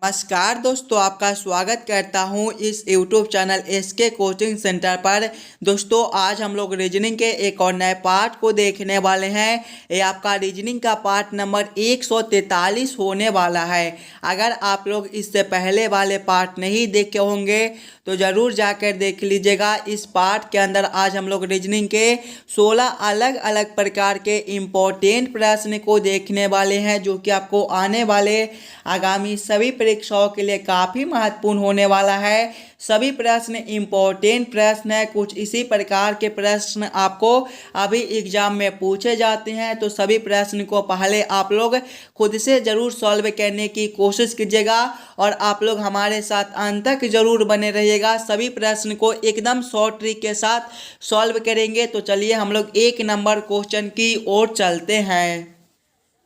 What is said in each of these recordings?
नमस्कार दोस्तों, आपका स्वागत करता हूं इस YouTube channel SK coaching centre पर। दोस्तों, आज हम लोग रीजनिंग के एक और नए पार्ट को देखने वाले हैं। ये आपका रीजनिंग का पार्ट नंबर 143 होने वाला है। अगर आप लोग इससे पहले वाले पार्ट नहीं देखे होंगे तो ज़रूर जाकर देख लीजिएगा। इस पार्ट के अंदर आज हम लोग रीजनिंग के 16 अलग अलग प्रकार के इम्पोर्टेंट प्रश्न को देखने वाले हैं, जो कि आपको आने वाले आगामी सभी परीक्षाओं के लिए काफ़ी महत्वपूर्ण होने वाला है। सभी प्रश्न इम्पोर्टेंट प्रश्न है। कुछ इसी प्रकार के प्रश्न आपको अभी एग्जाम में पूछे जाते हैं, तो सभी प्रश्न को पहले आप लोग खुद से ज़रूर सॉल्व करने की कोशिश कीजिएगा और आप लोग हमारे साथ अंत तक ज़रूर बने रहिएगा। सभी प्रश्न को एकदम शॉर्ट ट्रिक के साथ सॉल्व करेंगे। तो चलिए हम लोग 1 नंबर क्वेश्चन की ओर चलते हैं।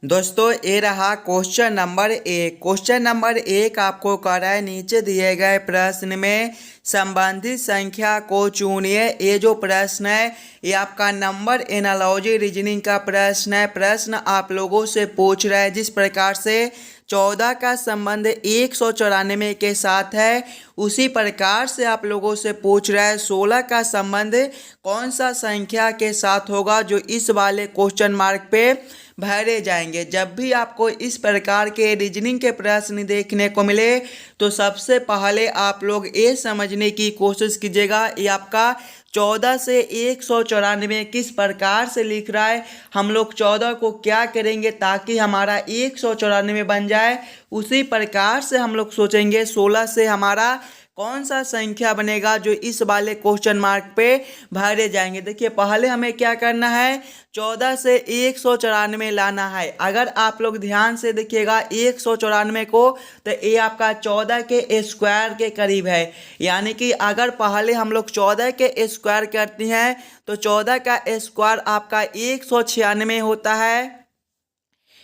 दोस्तों, ये रहा क्वेश्चन नंबर 1। क्वेश्चन नंबर 1 आपको कर रहा है, नीचे दिए गए प्रश्न में संबंधित संख्या को चुनिए। ये जो प्रश्न है ये आपका नंबर एनालॉजी रीजनिंग का प्रश्न है। प्रश्न आप लोगों से पूछ रहा है जिस प्रकार से 14 का संबंध 194 के साथ है, उसी प्रकार से आप लोगों से पूछ रहा है 16 का संबंध कौन सा संख्या के साथ होगा, जो इस वाले क्वेश्चन मार्क पे भरे जाएंगे। जब भी आपको इस प्रकार के रीजनिंग के प्रश्न देखने को मिले तो सबसे पहले आप लोग ये समझने की कोशिश कीजिएगा ये आपका 14 से 194 किस प्रकार से लिख रहा है। हम लोग 14 को क्या करेंगे ताकि हमारा 194 बन जाए, उसी प्रकार से हम लोग सोचेंगे 16 से हमारा कौन सा संख्या बनेगा जो इस वाले क्वेश्चन मार्क पे भरे जाएंगे। देखिए, पहले हमें क्या करना है, 14 से 194 लाना है। अगर आप लोग ध्यान से देखिएगा 194 को, तो ये आपका 14 के स्क्वायर के करीब है। यानी कि अगर पहले हम लोग 14 के स्क्वायर करते हैं तो 14 का स्क्वायर आपका 196 होता है।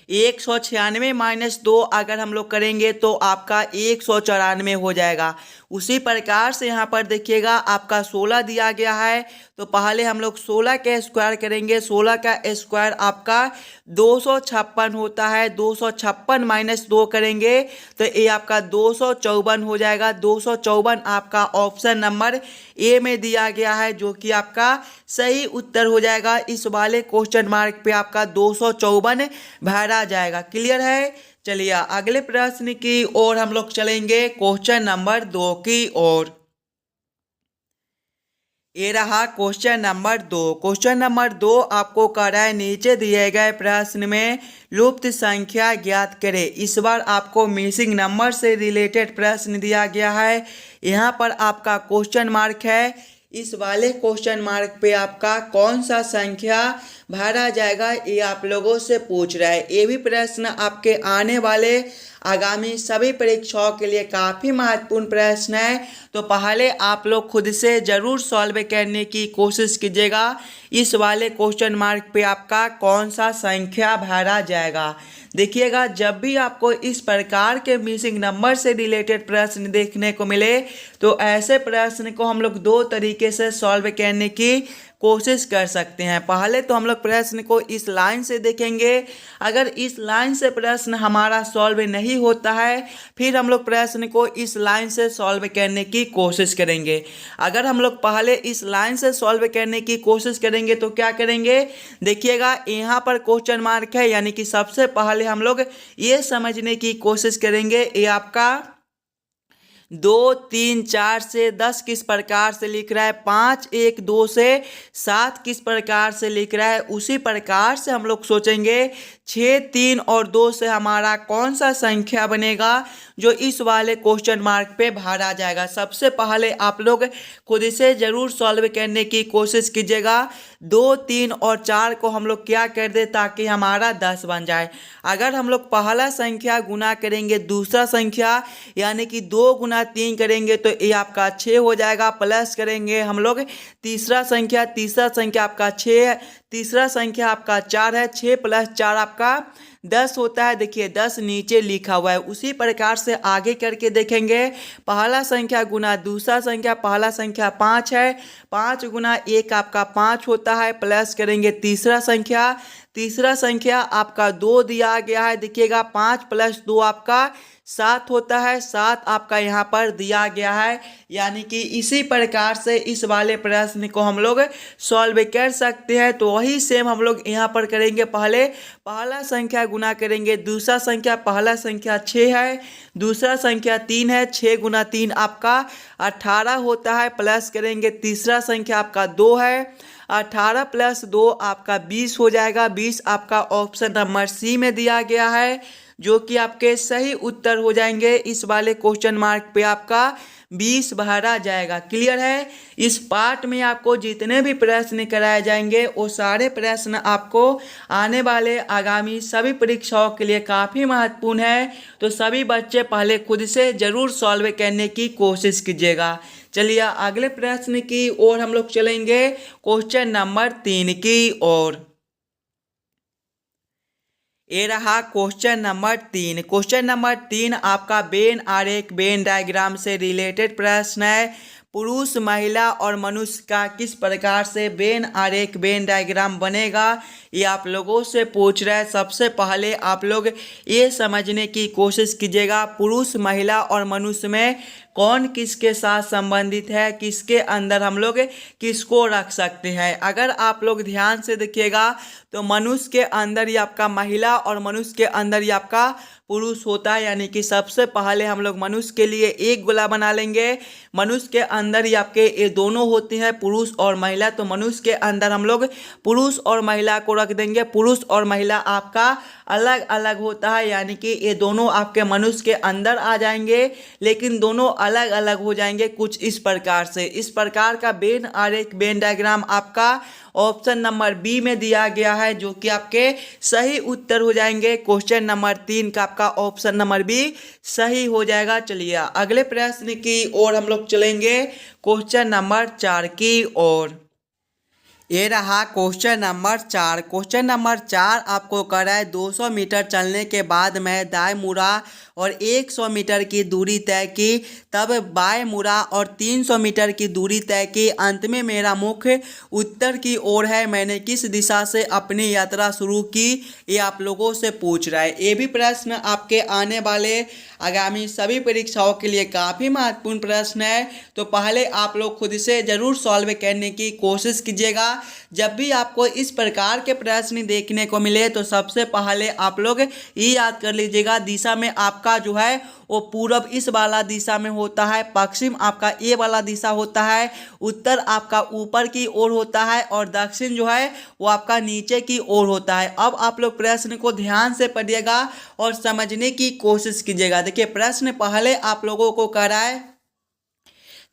196 माइनस 2 अगर हम लोग करेंगे तो आपका 194 हो जाएगा। उसी प्रकार से यहाँ पर देखिएगा आपका 16 दिया गया है, तो पहले हम लोग 16 के स्क्वायर करेंगे। 16 का स्क्वायर आपका 256 होता है। 256 माइनस 2 करेंगे तो ये आपका 254 हो जाएगा। 254 आपका ऑप्शन नंबर ए में दिया गया है, जो कि आपका सही उत्तर हो जाएगा। इस वाले क्वेश्चन मार्क पे आपका 254 भरा जाएगा। क्लियर है। चलिए अगले प्रश्न की ओर हम लोग चलेंगे, क्वेश्चन नंबर 2 की ओर। ये रहा क्वेश्चन नंबर 2। क्वेश्चन नंबर 2 आपको कर रहा है, नीचे दिए गए प्रश्न में लुप्त संख्या ज्ञात करें। इस बार आपको मिसिंग नंबर से रिलेटेड प्रश्न दिया गया है। यहाँ पर आपका क्वेश्चन मार्क है। इस वाले क्वेश्चन मार्क पे आपका कौन सा संख्या भरा जाएगा ये आप लोगों से पूछ रहा है। ये भी प्रश्न आपके आने वाले आगामी सभी परीक्षाओं के लिए काफ़ी महत्वपूर्ण प्रश्न है। तो पहले आप लोग खुद से ज़रूर सॉल्व करने की कोशिश कीजिएगा इस वाले क्वेश्चन मार्क पे आपका कौन सा संख्या भरा जाएगा। देखिएगा, जब भी आपको इस प्रकार के मिसिंग नंबर से रिलेटेड प्रश्न देखने को मिले तो ऐसे प्रश्न को हम लोग 2 तरीके से सॉल्व करने की कोशिश कर सकते हैं। पहले तो हम लोग प्रश्न को इस लाइन से देखेंगे। अगर इस लाइन से प्रश्न हमारा सॉल्व नहीं होता है, फिर हम लोग प्रश्न को इस लाइन से सॉल्व करने की कोशिश करेंगे। अगर हम लोग पहले इस लाइन से सॉल्व करने की कोशिश करेंगे तो क्या करेंगे, देखिएगा यहाँ पर क्वेश्चन मार्क है, यानी कि सबसे पहले हम लोग ये समझने की कोशिश करेंगे ये आपका 2, 3, 4 से 10 किस प्रकार से लिख रहा है, 5, 1, 2 से 7 किस प्रकार से लिख रहा है। उसी प्रकार से हम लोग सोचेंगे 6, 3 और 2 से हमारा कौन सा संख्या बनेगा जो इस वाले क्वेश्चन मार्क पे भरा जाएगा। सबसे पहले आप लोग खुद से ज़रूर सॉल्व करने की कोशिश कीजिएगा। 2, 3 और 4 को हम लोग क्या कर दे ताकि हमारा 10 बन जाए। अगर हम लोग पहला संख्या गुना करेंगे दूसरा संख्या, यानी कि 2 गुना 3 करेंगे तो ये आपका 6 हो जाएगा। प्लस करेंगे हम लोग तीसरा संख्या आपका 6 है, तीसरा संख्या आपका 4 है। 6 प्लस 4 आपका 10 होता है। देखिए 10 नीचे लिखा हुआ है। उसी प्रकार से आगे करके देखेंगे, पहला संख्या गुना दूसरा संख्या, पहला संख्या 5 है, 5 गुना 1 आपका 5 होता है। प्लस करेंगे तीसरा संख्या, तीसरा संख्या आपका 2 दिया गया है। देखिएगा 5 + 2 आपका 7 होता है, 7 आपका यहाँ पर दिया गया है। यानी कि इसी प्रकार से इस वाले प्रश्न को हम लोग सॉल्व कर सकते हैं। तो वही सेम हम लोग यहाँ पर करेंगे। पहले पहला संख्या गुना करेंगे, दूसरा संख्या, पहला संख्या 6 है, दूसरा संख्या 3 है, 6 × 3 आपका 18 होता है, प्लस करेंगे तीसरा संख्या आपका 2 है, 18 + 2 आपका 20 हो जाएगा। 20 आपका ऑप्शन नंबर सी में दिया गया है, जो कि आपके सही उत्तर हो जाएंगे। इस वाले क्वेश्चन मार्क पे आपका 20 भरा जाएगा। क्लियर है। इस पार्ट में आपको जितने भी प्रश्न कराए जाएंगे वो सारे प्रश्न आपको आने वाले आगामी सभी परीक्षाओं के लिए काफ़ी महत्वपूर्ण है। तो सभी बच्चे पहले खुद से ज़रूर सॉल्व करने की कोशिश कीजिएगा। चलिए अगले प्रश्न की ओर हम लोग चलेंगे, क्वेश्चन नंबर 3 की ओर। ये रहा क्वेश्चन नंबर 3। क्वेश्चन नंबर 3 आपका वेन आरेख, वेन डायग्राम से रिलेटेड प्रश्न है। पुरुष, महिला और मनुष्य का किस प्रकार से वेन आरेख, वेन डायग्राम बनेगा, ये आप लोगों से पूछ रहा है। सबसे पहले आप लोग ये समझने की कोशिश कीजिएगा, पुरुष, महिला और मनुष्य में कौन किसके साथ संबंधित है, किसके अंदर हम लोग किसको रख सकते हैं। अगर आप लोग ध्यान से देखिएगा तो मनुष्य के अंदर ही आपका महिला और मनुष्य के अंदर ही आपका पुरुष होता है। यानी कि सबसे पहले हम लोग मनुष्य के लिए एक गोला बना लेंगे। मनुष्य के अंदर ही आपके ये दोनों होते हैं, पुरुष और महिला। तो मनुष्य के अंदर हम लोग पुरुष और महिला को रख देंगे। पुरुष और महिला आपका अलग अलग होता है, यानी कि ये दोनों आपके मनुष्य के अंदर आ जाएंगे, लेकिन दोनों अलग अलग हो जाएंगे कुछ इस प्रकार से। इस प्रकार का वेन आरेख, वेन डायग्राम आपका ऑप्शन नंबर बी में दिया गया है, जो कि आपके सही उत्तर हो जाएंगे। क्वेश्चन नंबर 3 का आपका ऑप्शन नंबर बी सही हो जाएगा। चलिए अगले प्रश्न की ओर हम लोग चलेंगे, क्वेश्चन नंबर 4 की ओर। ये रहा क्वेश्चन नंबर 4। क्वेश्चन नंबर 4 आपको कर रहा है 200 मीटर चलने के बाद मैं दाएं मुड़ा और 100 मीटर की दूरी तय की, तब बाएं मुड़ा और 300 मीटर की दूरी तय की, अंत में मेरा मुख उत्तर की ओर है, मैंने किस दिशा से अपनी यात्रा शुरू की, ये आप लोगों से पूछ रहा है। ये भी प्रश्न आपके आने वाले आगामी सभी परीक्षाओं के लिए काफ़ी महत्वपूर्ण प्रश्न है। तो पहले आप लोग खुद से ज़रूर सॉल्व करने की कोशिश कीजिएगा। जब भी आपको इस प्रकार के प्रश्न देखने को मिले तो सबसे पहले आप लोग ये याद कर लीजिएगा, दिशा में आपका जो है वो पूरब इस वाला दिशा में होता है, पश्चिम आपका ये वाला दिशा होता है, उत्तर आपका ऊपर की ओर होता है और दक्षिण जो है वो आपका नीचे की ओर होता है। अब आप लोग प्रश्न को ध्यान से पढ़िएगा और समझने की कोशिश कीजिएगा। देखिए प्रश्न पहले आप लोगों को कर रहा है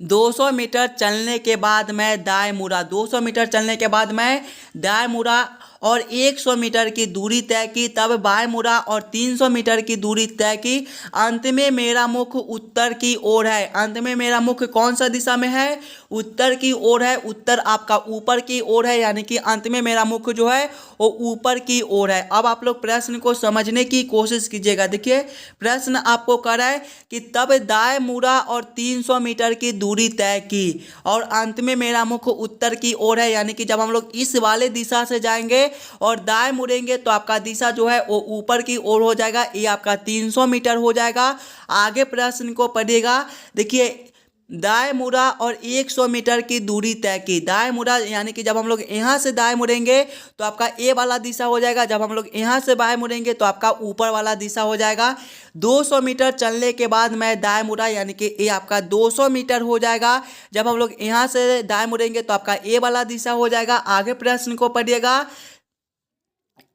200 मीटर चलने के बाद मैं दाएं मुड़ा, 200 मीटर चलने के बाद मैं दाएं मुड़ा और 100 मीटर की दूरी तय की, तब बाएं मुड़ा और 300 मीटर की दूरी तय की, अंत में मेरा मुख उत्तर की ओर है। अंत में मेरा मुख कौन सा दिशा में है, उत्तर की ओर है। उत्तर आपका ऊपर की ओर है, यानी कि अंत में मेरा मुख जो है वो ऊपर की ओर है। अब आप लोग प्रश्न को समझने की कोशिश कीजिएगा। देखिए प्रश्न आपको कर रहा है कि तब दाएं मुड़ा और 300 मीटर की दूरी तय की और अंत में मेरा मुख उत्तर की ओर है, यानी कि जब हम लोग इस वाले दिशा से जाएंगे और दाएं मुड़ेंगे तो आपका दिशा जो है वो ऊपर की ओर हो जाएगा। ये आपका 300 मीटर हो जाएगा। आगे प्रश्न को पढ़िएगा। देखिए दाएं मुड़ा और 100 मीटर की दूरी तय की। दाएं मुड़ा यानी कि जब हम लोग यहाँ से दाएं मुड़ेंगे तो आपका ए वाला दिशा हो जाएगा, जब हम लोग यहाँ से बाएं मुड़ेंगे तो आपका ऊपर वाला दिशा हो जाएगा। 200 मीटर चलने के बाद मैं दाएं मुड़ा, यानी कि ये आपका 200 मीटर हो जाएगा। जब हम लोग यहाँ से दाएं मुड़ेंगे तो आपका ए वाला दिशा हो जाएगा। आगे प्रश्न को पढ़िएगा।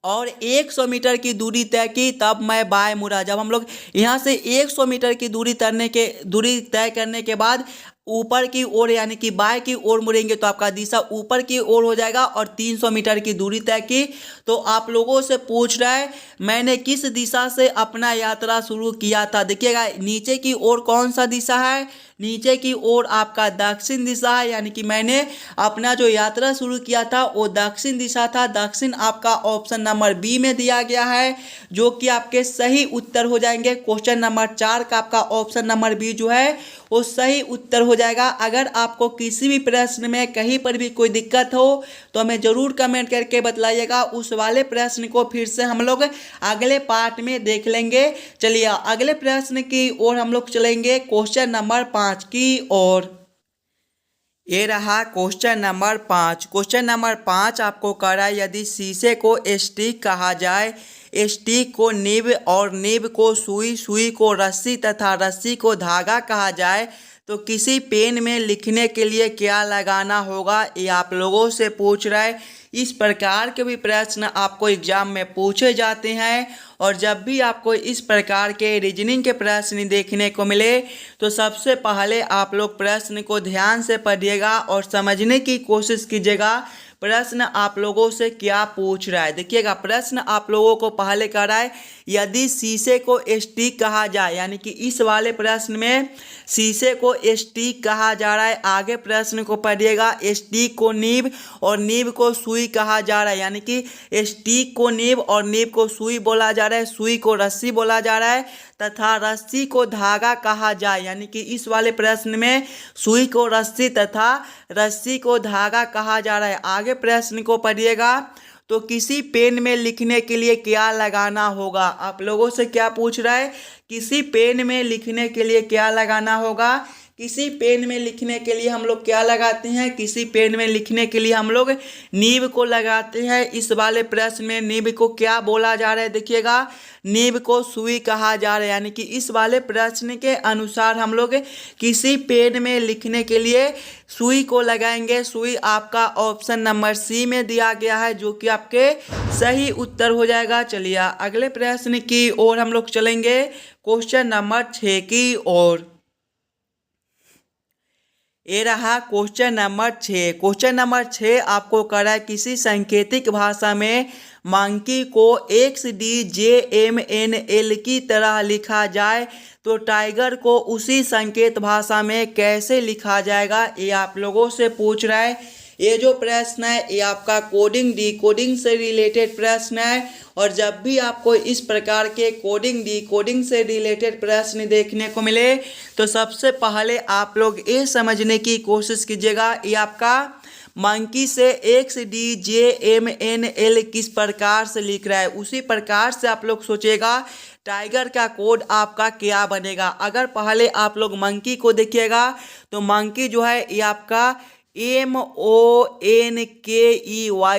और 100 मीटर की दूरी तय की, तब मैं बाएं मुड़ा। जब हम लोग यहाँ से 100 मीटर की दूरी तय करने के बाद ऊपर की ओर यानी कि बाएं की ओर मुड़ेंगे तो आपका दिशा ऊपर की ओर हो जाएगा। और 300 मीटर की दूरी तय की। तो आप लोगों से पूछ रहा है मैंने किस दिशा से अपना यात्रा शुरू किया था। देखिएगा नीचे की ओर कौन सा दिशा है, नीचे की ओर आपका दक्षिण दिशा है, यानी कि मैंने अपना जो यात्रा शुरू किया था वो दक्षिण दिशा था। दक्षिण आपका ऑप्शन नंबर बी में दिया गया है, जो कि आपके सही उत्तर हो जाएंगे। क्वेश्चन नंबर 4 का आपका ऑप्शन नंबर बी जो है वो सही उत्तर हो जाएगा। अगर आपको किसी भी प्रश्न में कहीं पर भी कोई दिक्कत हो तो हमें ज़रूर कमेंट करके बतलाइएगा। उस वाले प्रश्न को फिर से हम लोग अगले पार्ट में देख लेंगे। चलिए अगले प्रश्न की ओर हम लोग चलेंगे, क्वेश्चन नंबर 5 की ओर। ये रहा क्वेश्चन नंबर 5। क्वेश्चन नंबर 5 आपको कह रहा है, यदि शीशे को स्टिक कहा जाए, स्टिक को निब और निब को सुई, सुई को रस्सी तथा रस्सी को धागा कहा जाए, तो किसी पेन में लिखने के लिए क्या लगाना होगा, ये आप लोगों से पूछ रहा है। इस प्रकार के भी प्रश्न आपको एग्जाम में पूछे जाते हैं, और जब भी आपको इस प्रकार के रीजनिंग के प्रश्न देखने को मिले तो सबसे पहले आप लोग प्रश्न को ध्यान से पढ़िएगा और समझने की कोशिश कीजिएगा प्रश्न आप लोगों से क्या पूछ रहा है। देखिएगा प्रश्न आप लोगों को पहले कह रहा है, यदि शीशे को स्टिक कहा जाए, यानी कि इस वाले प्रश्न में शीशे को स्टिक कहा जा रहा है। आगे प्रश्न को पढ़िएगा, स्टिक को नीब और नीब को सुई कहा जा रहा है, यानी कि स्टिक को नीब और नीब को सुई बोला जा रहा है, सुई को रस्सी बोला जा रहा है तथा रस्सी को धागा कहा जाए, यानी कि इस वाले प्रश्न में सुई को रस्सी तथा रस्सी को धागा कहा जा रहा है। आगे प्रश्न को पढ़िएगा, तो किसी पेन में लिखने के लिए क्या लगाना होगा। आप लोगों से क्या पूछ रहा है, किसी पेन में लिखने के लिए क्या लगाना होगा। किसी पेन में लिखने के लिए हम लोग क्या लगाते हैं, किसी पेन में लिखने के लिए हम लोग नीब को लगाते हैं। इस वाले प्रश्न में नीब को क्या बोला जा रहा है, देखिएगा नीब को सुई कहा जा रहा है, यानी कि इस वाले प्रश्न के अनुसार हम लोग किसी पेन में लिखने के लिए सुई को लगाएंगे। सुई आपका ऑप्शन नंबर सी में दिया गया है, जो कि आपके सही उत्तर हो जाएगा। चलिए अगले प्रश्न की ओर हम लोग चलेंगे, क्वेश्चन नंबर 6 की ओर। ये रहा क्वेश्चन नंबर 6। क्वेश्चन नंबर 6 आपको कह रहा है, किसी सांकेतिक भाषा में मंकी को XDJMNL की तरह लिखा जाए तो टाइगर को उसी संकेत भाषा में कैसे लिखा जाएगा, ये आप लोगों से पूछ रहा है। ये जो प्रश्न है ये आपका कोडिंग डिकोडिंग से रिलेटेड प्रश्न है, और जब भी आपको इस प्रकार के कोडिंग डिकोडिंग से रिलेटेड प्रश्न देखने को मिले तो सबसे पहले आप लोग ये समझने की कोशिश कीजिएगा, ये आपका मंकी से XDJMNL किस प्रकार से लिख रहा है, उसी प्रकार से आप लोग सोचेगा टाइगर का कोड आपका क्या बनेगा। अगर पहले आप लोग मंकी को देखिएगा तो मंकी जो है ये आपका MONKEY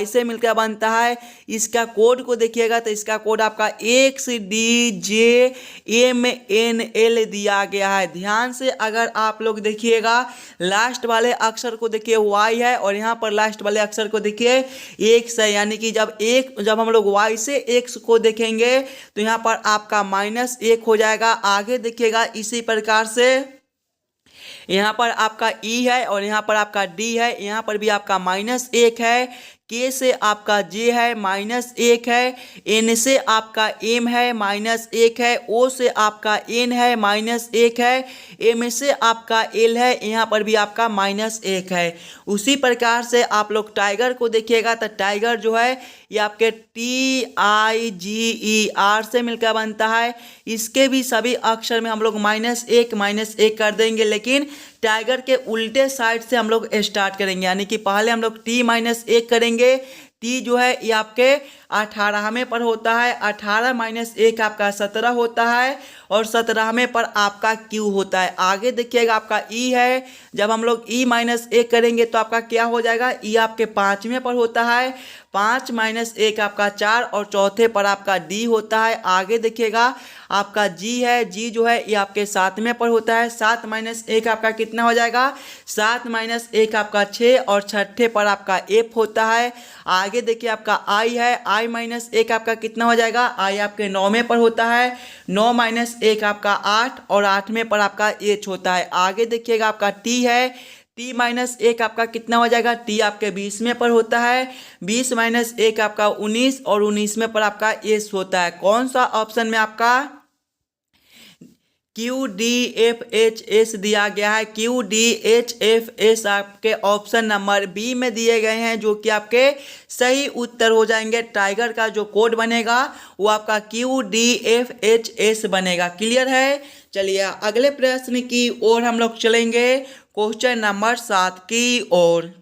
से मिलकर बनता है। इसका कोड को देखिएगा तो इसका कोड आपका XDJMNL दिया गया है। ध्यान से अगर आप लोग देखिएगा लास्ट वाले अक्षर को देखिए Y है, और यहाँ पर लास्ट वाले अक्षर को देखिए X है, यानी कि जब हम लोग Y से X को देखेंगे तो यहाँ पर आपका -1 हो जाएगा। आगे देखिएगा इसी प्रकार से यहाँ पर आपका E है और यहाँ पर आपका D है, यहाँ पर भी आपका -1 है। K से आपका J है -1 है, N से आपका M है -1 है, O से आपका N है -1 है, M से आपका L है, यहाँ पर भी आपका -1 है। उसी प्रकार से आप लोग टाइगर को देखिएगा तो टाइगर जो है ये आपके TIGER से मिलकर बनता है। इसके भी सभी अक्षर में हम लोग -1 कर देंगे, लेकिन टाइगर के उल्टे साइड से हम लोग स्टार्ट करेंगे, यानी कि पहले हम लोग T-1 करेंगे। T जो है ये आपके 18वें पर होता है, 18 - 1 आपका 17 होता है, और 17वें पर आपका Q होता है। आगे देखिएगा आपका E है, जब हम लोग E-1 करेंगे तो आपका क्या हो जाएगा, E आपके 5वें पर होता है, 5 - 1 आपका 4, और चौथे पर आपका D होता है। आगे देखिएगा आपका G है, G जो है ये आपके 7वें पर होता है, 7 - 1 आपका कितना हो जाएगा, 7 - 1 आपका 6, और छठे पर आपका F होता है। आगे देखिए आपका I है, I-1 आपका कितना हो जाएगा, I आपके 9वें पर होता है, 9 - 1 आपका 8, और 8वें पर आपका H होता है। आगे देखिएगा आपका T है, T-1 आपका कितना हो जाएगा, T आपके 20वें पर होता है, 20 - 1 आपका 19, और 19वें पर आपका S होता है। कौन सा ऑप्शन में आपका QDFHS दिया गया है। QDHFS आपके ऑप्शन नंबर बी में दिए गए हैं, जो कि आपके सही उत्तर हो जाएंगे। टाइगर का जो कोड बनेगा वो आपका QDFHS बनेगा। क्लियर है। चलिए अगले प्रश्न की ओर हम लोग चलेंगे, क्वेश्चन नंबर 7 की ओर।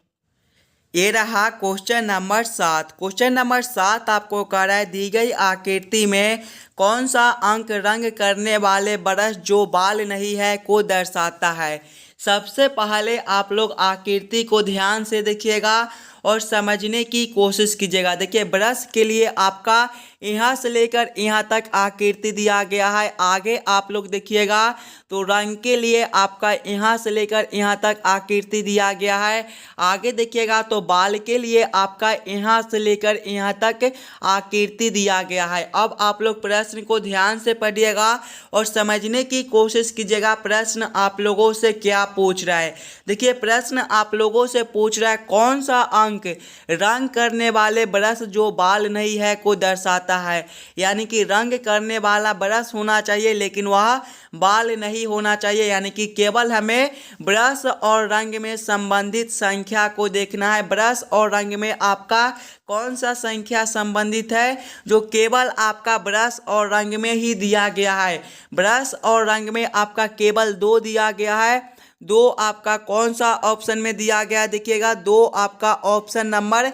ये रहा क्वेश्चन नंबर 7। क्वेश्चन नंबर 7 आपको कह रहा है, दी गई आकृति में कौन सा अंक रंग करने वाले ब्रश जो बाल नहीं है को दर्शाता है। सबसे पहले आप लोग आकृति को ध्यान से देखिएगा और समझने की कोशिश कीजिएगा। देखिए ब्रश के लिए आपका यहाँ से लेकर यहाँ तक आकृति दिया गया है। आगे आप लोग देखिएगा तो रंग के लिए आपका यहाँ से लेकर यहाँ तक आकृति दिया गया है। आगे देखिएगा तो बाल के लिए आपका यहाँ से लेकर यहाँ तक आकृति दिया गया है। अब आप लोग प्रश्न को ध्यान से पढ़िएगा और समझने की कोशिश कीजिएगा प्रश्न आप लोगों से क्या पूछ रहा है। देखिए प्रश्न आप लोगों से पूछ रहा है, कौन सा अंक रंग करने वाले ब्रश जो बाल नहीं है को दर्शाता है। यानी कि रंग करने वाला ब्रश होना चाहिए लेकिन वह बाल नहीं होना चाहिए। यानी कि केवल हमें ब्रश और रंग में संबंधित संख्या को देखना है। ब्रश और रंग में आपका कौन सा संख्या संबंधित है जो केवल आपका ब्रश और रंग में ही दिया गया है। ब्रश और रंग में आपका केवल 2 दिया गया है। 2 आपका कौन सा ऑप्शन में दिया गया है, देखिएगा 2 आपका ऑप्शन नंबर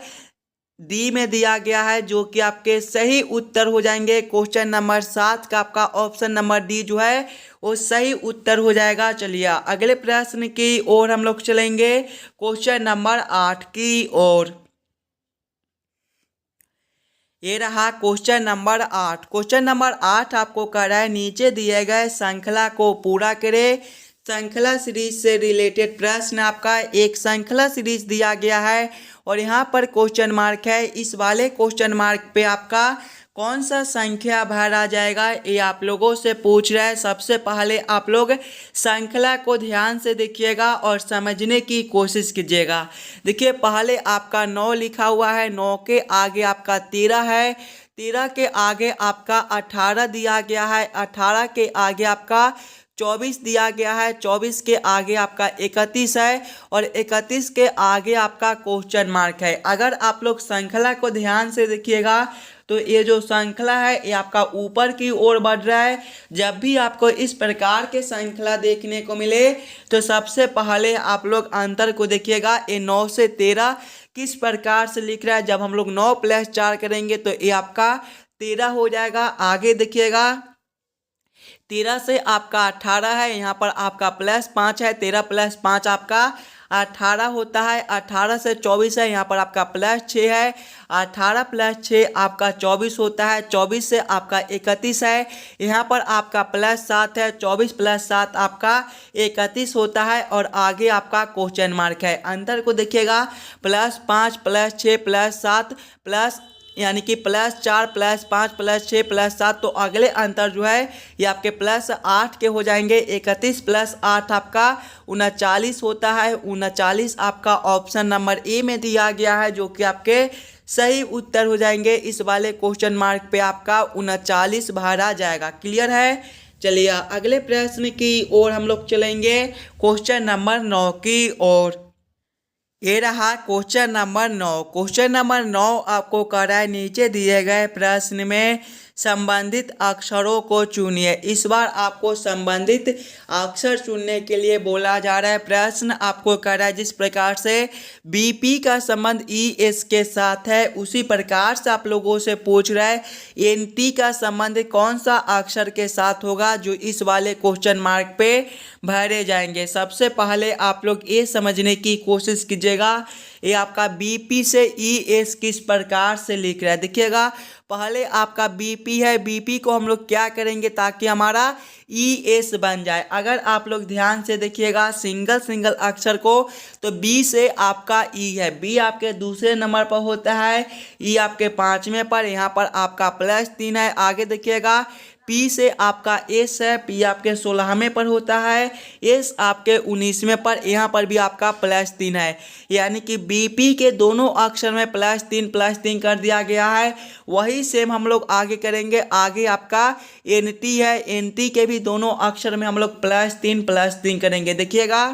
डी में दिया गया है, जो कि आपके सही उत्तर हो जाएंगे। क्वेश्चन नंबर 7 का आपका ऑप्शन नंबर डी जो है वो सही उत्तर हो जाएगा। चलिए अगले प्रश्न की ओर हम लोग चलेंगे, क्वेश्चन नंबर 8 की ओर। ये रहा क्वेश्चन नंबर 8। क्वेश्चन नंबर 8 आपको कह रहा है, नीचे दिए गए श्रृंखला को पूरा करें। श्रृंखला सीरीज से रिलेटेड प्रश्न आपका एक श्रृंखला सीरीज दिया गया है और यहाँ पर क्वेश्चन मार्क है। इस वाले क्वेश्चन मार्क पे आपका कौन सा संख्या भरा जाएगा ये आप लोगों से पूछ रहा है। सबसे पहले आप लोग श्रृंखला को ध्यान से देखिएगा और समझने की कोशिश कीजिएगा। देखिए पहले आपका 9 लिखा हुआ है, 9 के आगे आपका 13 है, 13 के आगे आपका 18 दिया गया है, 18 के आगे आपका 24 दिया गया है, 24 के आगे आपका 31 है और 31 के आगे आपका क्वेश्चन मार्क है। अगर आप लोग श्रृंखला को ध्यान से देखिएगा तो ये जो श्रृंखला है ये आपका ऊपर की ओर बढ़ रहा है। जब भी आपको इस प्रकार के श्रृंखला देखने को मिले तो सबसे पहले आप लोग अंतर को देखिएगा। ये 9 से 13 किस प्रकार से लिख रहा है। जब हम लोग 9 + 4 करेंगे तो ये आपका 13 हो जाएगा। आगे देखिएगा 13 से आपका 18 है, यहाँ पर आपका +5 है, 13 + 5 आपका 18 होता है। 18 से 24 है, यहाँ पर आपका +6 है, 18 + 6 आपका 24 होता है। 24 से आपका 31 है, यहाँ पर आपका +7 है, 24 + 7 आपका 31 होता है और आगे आपका क्वेश्चन मार्क है। अंतर को देखिएगा, +5 + 6 + 7 प्लस यानी कि +4 + 5 + 6 + 7, तो अगले अंतर जो है ये आपके +8 के हो जाएंगे। 31 + 8 आपका 39 होता है। 39 आपका ऑप्शन नंबर ए में दिया गया है, जो कि आपके सही उत्तर हो जाएंगे। इस वाले क्वेश्चन मार्क पे आपका 39 भरा जाएगा। क्लियर है। चलिए अगले प्रश्न की ओर हम लोग चलेंगे, क्वेश्चन नंबर 9 की ओर। ये रहा क्वेश्चन नंबर 9। क्वेश्चन नंबर 9 आपको कह रहा है, नीचे दिए गए प्रश्न में संबंधित अक्षरों को चुनिए। इस बार आपको संबंधित अक्षर चुनने के लिए बोला जा रहा है। प्रश्न आपको कह रहा है, जिस प्रकार से बीपी का संबंध ईएस के साथ है उसी प्रकार से आप लोगों से पूछ रहा है एनटी का संबंध कौन सा अक्षर के साथ होगा, जो इस वाले क्वेश्चन मार्क पे भरे जाएंगे। सबसे पहले आप लोग ये समझने की कोशिश कीजिएगा, ये आपका बीपी से ईएस किस प्रकार से लिख रहा है। देखिएगा पहले आपका बीपी है, बीपी को हम लोग क्या करेंगे ताकि हमारा ईएस बन जाए। अगर आप लोग ध्यान से देखिएगा सिंगल अक्षर को, तो बी से आपका ई है, बी आपके दूसरे नंबर पर होता है, ई आपके 5वें पर, यहाँ पर आपका +3 है। आगे देखिएगा पी से आपका एस है, पी आपके 16वें पर होता है, एस आपके 19वें पर, यहाँ पर भी आपका +3 है, यानी कि बीपी के दोनों अक्षर में +3 कर दिया गया है। वही सेम हम लोग आगे करेंगे। आगे आपका एनटी है, एनटी के भी दोनों अक्षर में हम लोग +3 करेंगे। देखिएगा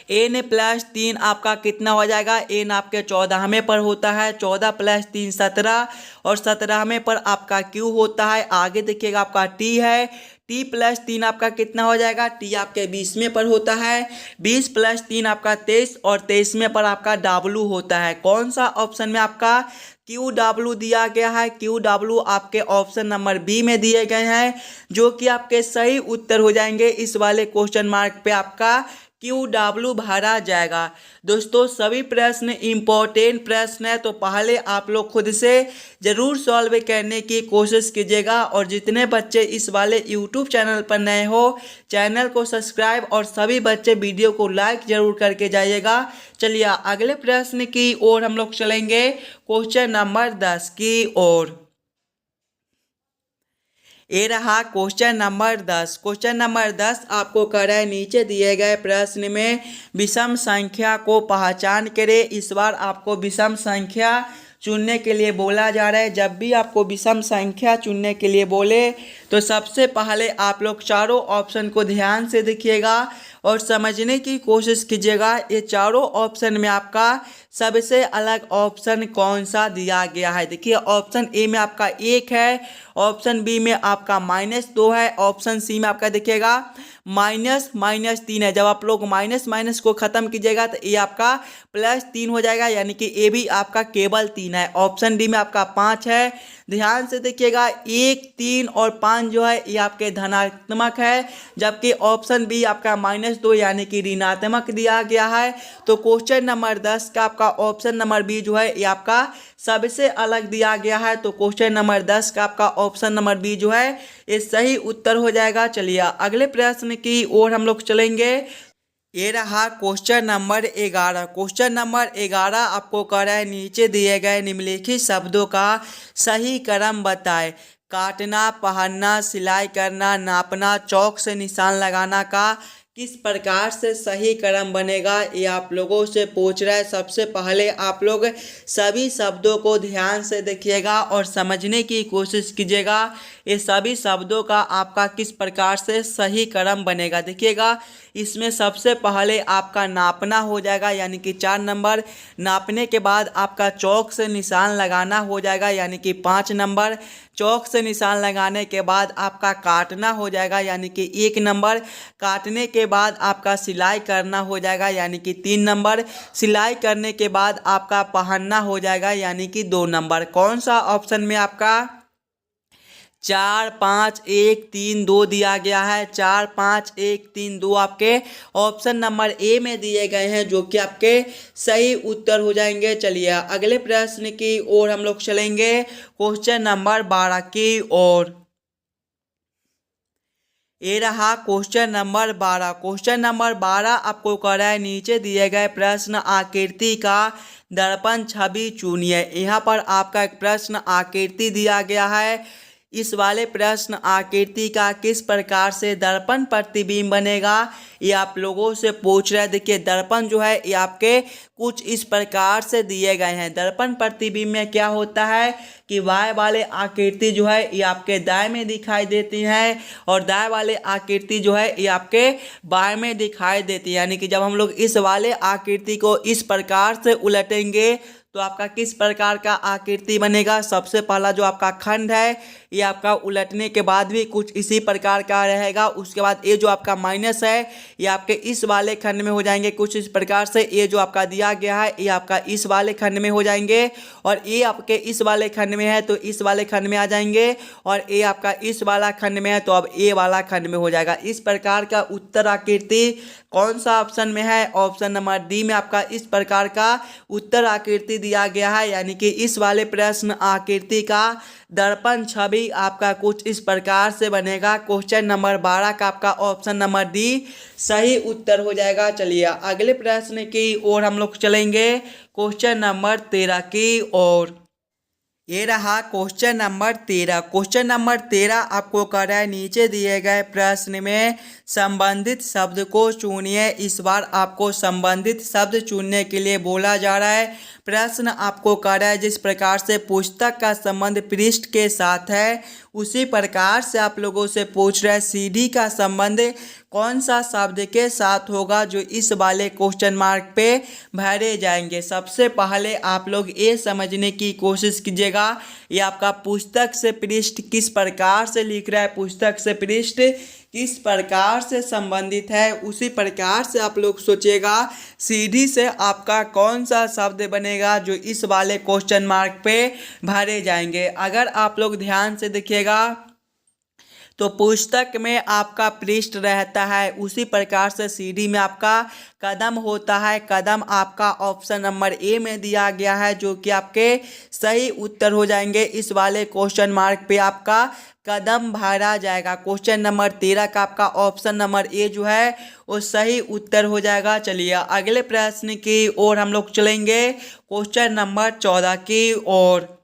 n+3 आपका कितना हो जाएगा, n आपके 14वें पर होता है, 14 + 3 17, और 17वें पर आपका q होता है। आगे देखिएगा आपका t है, t+3 आपका कितना हो जाएगा, t आपके 20वें पर होता है, 20 + 3 आपका 23, और 23वें पर आपका w होता है। कौन सा ऑप्शन में आपका QW दिया गया है, QW आपके ऑप्शन नंबर बी में दिए गए हैं, जो कि आपके सही उत्तर हो जाएंगे। इस वाले क्वेश्चन मार्क पे आपका QW भरा जाएगा। दोस्तों सभी प्रश्न इंपॉर्टेंट प्रश्न है, तो पहले आप लोग खुद से ज़रूर सॉल्व करने की कोशिश कीजिएगा, और जितने बच्चे इस वाले YouTube चैनल पर नए हो चैनल को सब्सक्राइब, और सभी बच्चे वीडियो को लाइक जरूर करके जाइएगा। चलिए अगले प्रश्न की ओर हम लोग चलेंगे, क्वेश्चन नंबर 10 की ओर। ये रहा क्वेश्चन नंबर 10। क्वेश्चन नंबर 10 आपको कह रहा है नीचे दिए गए प्रश्न में विषम संख्या को पहचान करें। इस बार आपको विषम संख्या चुनने के लिए बोला जा रहा है। जब भी आपको विषम संख्या चुनने के लिए बोले तो सबसे पहले आप लोग चारों ऑप्शन को ध्यान से देखिएगा और समझने की कोशिश कीजिएगा। ये चारों ऑप्शन में आपका सबसे अलग ऑप्शन कौन सा दिया गया है। देखिए ऑप्शन ए में आपका 1 है, ऑप्शन बी में आपका -2 है, ऑप्शन सी में आपका देखिएगा -3 है। जब आप लोग माइनस को ख़त्म कीजिएगा तो ये आपका +3 हो जाएगा, यानी कि ए भी आपका केवल 3 है। ऑप्शन डी में आपका 5 है। ध्यान से देखिएगा 1, 3 और 5 जो है ये आपके धनात्मक है, जबकि ऑप्शन बी आपका -2 यानी कि ऋणात्मक दिया गया है। तो क्वेश्चन नंबर 10 का आपका ऑप्शन नंबर बी जो है ये आपका सबसे अलग दिया गया है। तो क्वेश्चन नंबर 10 का आपका ऑप्शन नंबर बी जो है ये सही उत्तर हो जाएगा। चलिए अगले प्रश्न की ओर हम लोग चलेंगे। ये रहा क्वेश्चन नंबर 11। क्वेश्चन नंबर 11 आपको कह रहा है नीचे दिए गए निम्नलिखित शब्दों का सही क्रम बताएं। काटना, पहनना, सिलाई करना, नापना, चौक से निशान लगाना का किस प्रकार से सही क्रम बनेगा, ये आप लोगों से पूछ रहा है। सबसे पहले आप लोग सभी शब्दों को ध्यान से देखिएगा और समझने की कोशिश कीजिएगा। ये सभी शब्दों का आपका किस प्रकार से सही क्रम बनेगा। देखिएगा इसमें सबसे पहले आपका नापना हो जाएगा, यानी कि 4 नंबर। नापने के बाद आपका चौक से निशान लगाना हो जाएगा, यानी कि 5 नंबर। चौक से निशान लगाने के बाद आपका काटना हो जाएगा, यानी कि 1 नंबर। काटने के बाद आपका सिलाई करना हो जाएगा, यानी कि 3 नंबर। सिलाई करने के बाद आपका पहनना हो जाएगा, यानी कि 2 नंबर। कौन सा ऑप्शन में आपका 4, 5, 1, 3, 2 दिया गया है। 4, 5, 1, 3, 2 आपके ऑप्शन नंबर ए में दिए गए हैं, जो कि आपके सही उत्तर हो जाएंगे। चलिए अगले प्रश्न की ओर हम लोग चलेंगे, क्वेश्चन नंबर 12 की ओर। ये रहा क्वेश्चन नंबर 12। क्वेश्चन नंबर 12 आपको कह रहा है नीचे दिए गए प्रश्न आकृति का दर्पण छवि चुनिए। यहाँ पर आपका एक प्रश्न आकृति दिया गया है। इस वाले प्रश्न आकृति का किस प्रकार से दर्पण प्रतिबिंब बनेगा, ये आप लोगों से पूछ रहे हैं। देखिए दर्पण जो है ये आपके कुछ इस प्रकार से दिए गए हैं। दर्पण प्रतिबिंब में क्या होता है कि बाएं वाले आकृति जो है ये आपके दाएं में दिखाई देती है, और दाएं वाले आकृति जो है ये आपके बाएं में दिखाई देती है। यानी कि जब हम लोग इस वाले आकृति को इस प्रकार से उलटेंगे तो आपका किस प्रकार का आकृति बनेगा। सबसे पहला जो आपका खंड है ये आपका उलटने के बाद भी कुछ इसी प्रकार का रहेगा। उसके बाद ये जो आपका माइनस है ये आपके इस वाले खंड में हो जाएंगे कुछ इस प्रकार से। ये जो आपका दिया गया है ये आपका इस वाले खंड में हो जाएंगे, और ये आपके इस वाले खंड में है तो इस वाले खंड में आ जाएंगे, और ये आपका इस वाला खंड में है तो अब ये वाला खंड में हो जाएगा। इस प्रकार का उत्तर आकृति कौन सा ऑप्शन में है, ऑप्शन नंबर डी में आपका इस प्रकार का उत्तर आकृति दिया गया है। यानी कि इस वाले प्रश्न आकृति का दर्पण छवि आपका कुछ इस प्रकार से बनेगा। क्वेश्चन नंबर 12 का आपका ऑप्शन नंबर डी सही उत्तर हो जाएगा। चलिए अगले प्रश्न की ओर हम लोग चलेंगे, क्वेश्चन नंबर 13 की ओर। ये रहा क्वेश्चन नंबर 13। क्वेश्चन नंबर 13 आपको कर रहा है नीचे दिए गए प्रश्न में संबंधित शब्द को चुनिए। इस बार आपको संबंधित शब्द चुनने के लिए बोला जा रहा है। प्रश्न आपको कर रहा है जिस प्रकार से पुस्तक का संबंध पृष्ठ के साथ है उसी प्रकार से आप लोगों से पूछ रहा है सीढ़ी का संबंध कौन सा शब्द के साथ होगा जो इस वाले क्वेश्चन मार्क पे भरे जाएंगे। सबसे पहले आप लोग ये समझने की कोशिश कीजिएगा ये आपका पुस्तक से पृष्ठ किस प्रकार से लिख रहा है, पुस्तक से पृष्ठ किस प्रकार से संबंधित है उसी प्रकार से आप लोग सोचिएगा सीढ़ी से आपका कौन सा शब्द बनेगा जो इस वाले क्वेश्चन मार्क पे भरे जाएंगे। अगर आप लोग ध्यान से देखिएगा तो पुस्तक में आपका पृष्ठ रहता है उसी प्रकार से सीढ़ी में आपका कदम होता है। कदम आपका ऑप्शन नंबर ए में दिया गया है जो कि आपके सही उत्तर हो जाएंगे। इस वाले क्वेश्चन मार्क पे आपका कदम भरा जाएगा। क्वेश्चन नंबर 13 का आपका ऑप्शन नंबर ए जो है वो सही उत्तर हो जाएगा। चलिए अगले प्रश्न की ओर हम लोग चलेंगे, क्वेश्चन नंबर 14 की ओर।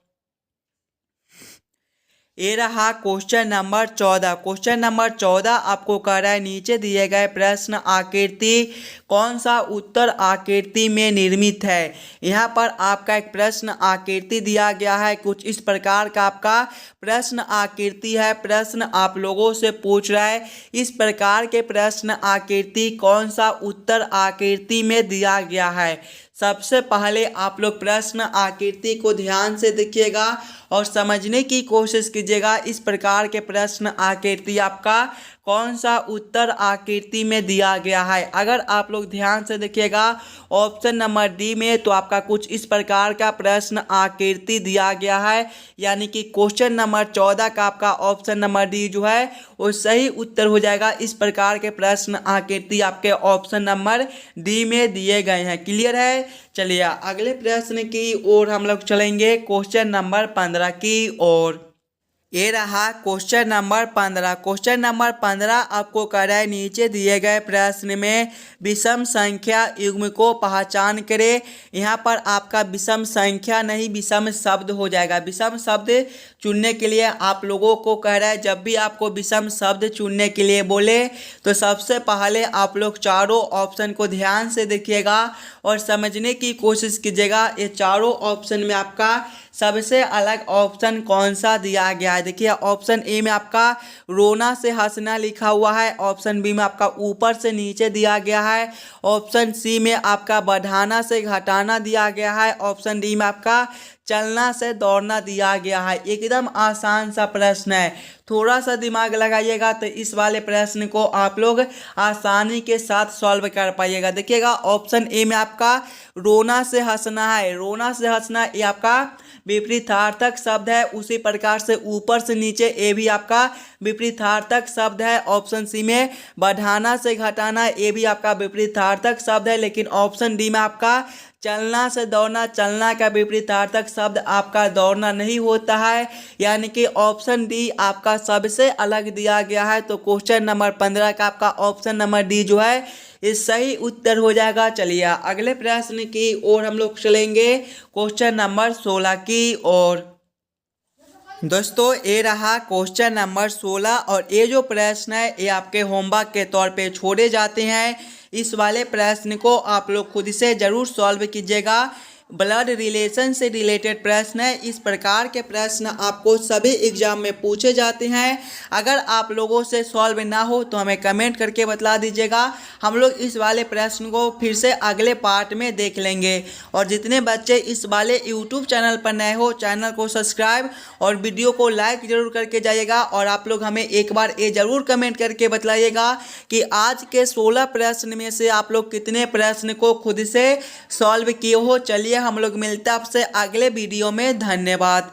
ये रहा क्वेश्चन नंबर 14। क्वेश्चन नंबर 14 आपको कह रहा है नीचे दिए गए प्रश्न आकृति कौन सा उत्तर आकृति में निर्मित है। यहाँ पर आपका एक प्रश्न आकृति दिया गया है, कुछ इस प्रकार का आपका प्रश्न आकृति है। प्रश्न आप लोगों से पूछ रहा है इस प्रकार के प्रश्न आकृति कौन सा उत्तर आकृति में दिया गया है। सबसे पहले आप लोग प्रश्न आकृति को ध्यान से देखिएगा और समझने की कोशिश कीजिएगा इस प्रकार के प्रश्न आकृति आपका कौन सा उत्तर आकृति में दिया गया है। अगर आप लोग ध्यान से देखिएगा ऑप्शन नंबर डी में तो आपका कुछ इस प्रकार का प्रश्न आकृति दिया गया है, यानी कि क्वेश्चन नंबर 14 का आपका ऑप्शन नंबर डी जो है वो सही उत्तर हो जाएगा। इस प्रकार के प्रश्न आकृति आपके ऑप्शन नंबर डी में दिए गए हैं। क्लियर है। चलिए अगले प्रश्न की ओर हम लोग चलेंगे, क्वेश्चन नंबर 15 की ओर। ये रहा क्वेश्चन नंबर 15। क्वेश्चन नंबर 15 आपको कह रहा है नीचे दिए गए प्रश्न में विषम संख्या युग्म को पहचान करें। यहाँ पर आपका विषम संख्या नहीं विषम शब्द हो जाएगा। विषम शब्द चुनने के लिए आप लोगों को कह रहा है जब भी आपको विषम शब्द चुनने के लिए बोले तो सबसे पहले आप लोग चारों ऑप्शन को ध्यान से देखिएगा और समझने की कोशिश कीजिएगा ये चारों ऑप्शन में आपका सबसे अलग ऑप्शन कौन सा दिया गया है। देखिए ऑप्शन ए में आपका रोना से हंसना लिखा हुआ है, ऑप्शन बी में आपका ऊपर से नीचे दिया गया है, ऑप्शन सी में आपका बढ़ाना से घटाना दिया गया है, ऑप्शन डी में आपका चलना से दौड़ना दिया गया है। एकदम आसान सा प्रश्न है, थोड़ा सा दिमाग लगाइएगा तो इस वाले प्रश्न को आप लोग आसानी के साथ सॉल्व कर पाइएगा। देखिएगा ऑप्शन ए में आपका रोना से हंसना है, रोना से हंसना ये आपका विपरीतार्थक शब्द है। उसी प्रकार से ऊपर से नीचे ये भी आपका विपरीतार्थक शब्द है। ऑप्शन सी में बढ़ाना से घटाना ये भी आपका विपरीतार्थक शब्द है। लेकिन ऑप्शन डी में आपका चलना से दौड़ना, चलना का विपरीतार्थक शब्द आपका दौड़ना नहीं होता है, यानी कि ऑप्शन डी आपका सबसे अलग दिया गया है। तो क्वेश्चन नंबर 15 का आपका ऑप्शन नंबर डी जो है ये सही उत्तर हो जाएगा। चलिए अगले प्रश्न की ओर हम लोग चलेंगे, क्वेश्चन नंबर 16 की ओर। दोस्तों ये रहा क्वेश्चन नंबर 16 और ये जो प्रश्न है ये आपके होमवर्क के तौर पे छोड़े जाते हैं। इस वाले प्रश्न को आप लोग खुद से ज़रूर सॉल्व कीजिएगा। ब्लड रिलेशन से रिलेटेड प्रश्न है। इस प्रकार के प्रश्न आपको सभी एग्जाम में पूछे जाते हैं। अगर आप लोगों से सॉल्व ना हो तो हमें कमेंट करके बतला दीजिएगा, हम लोग इस वाले प्रश्न को फिर से अगले पार्ट में देख लेंगे। और जितने बच्चे इस वाले यूट्यूब चैनल पर नए हो चैनल को सब्सक्राइब और वीडियो को लाइक ज़रूर करके जाइएगा। और आप लोग हमें एक बार ये ज़रूर कमेंट करके बतलाइएगा कि आज के 16 प्रश्न में से आप लोग कितने प्रश्न को खुद से सॉल्व किए हो। चलिए हम लोग मिलते हैं आपसे अगले वीडियो में। धन्यवाद।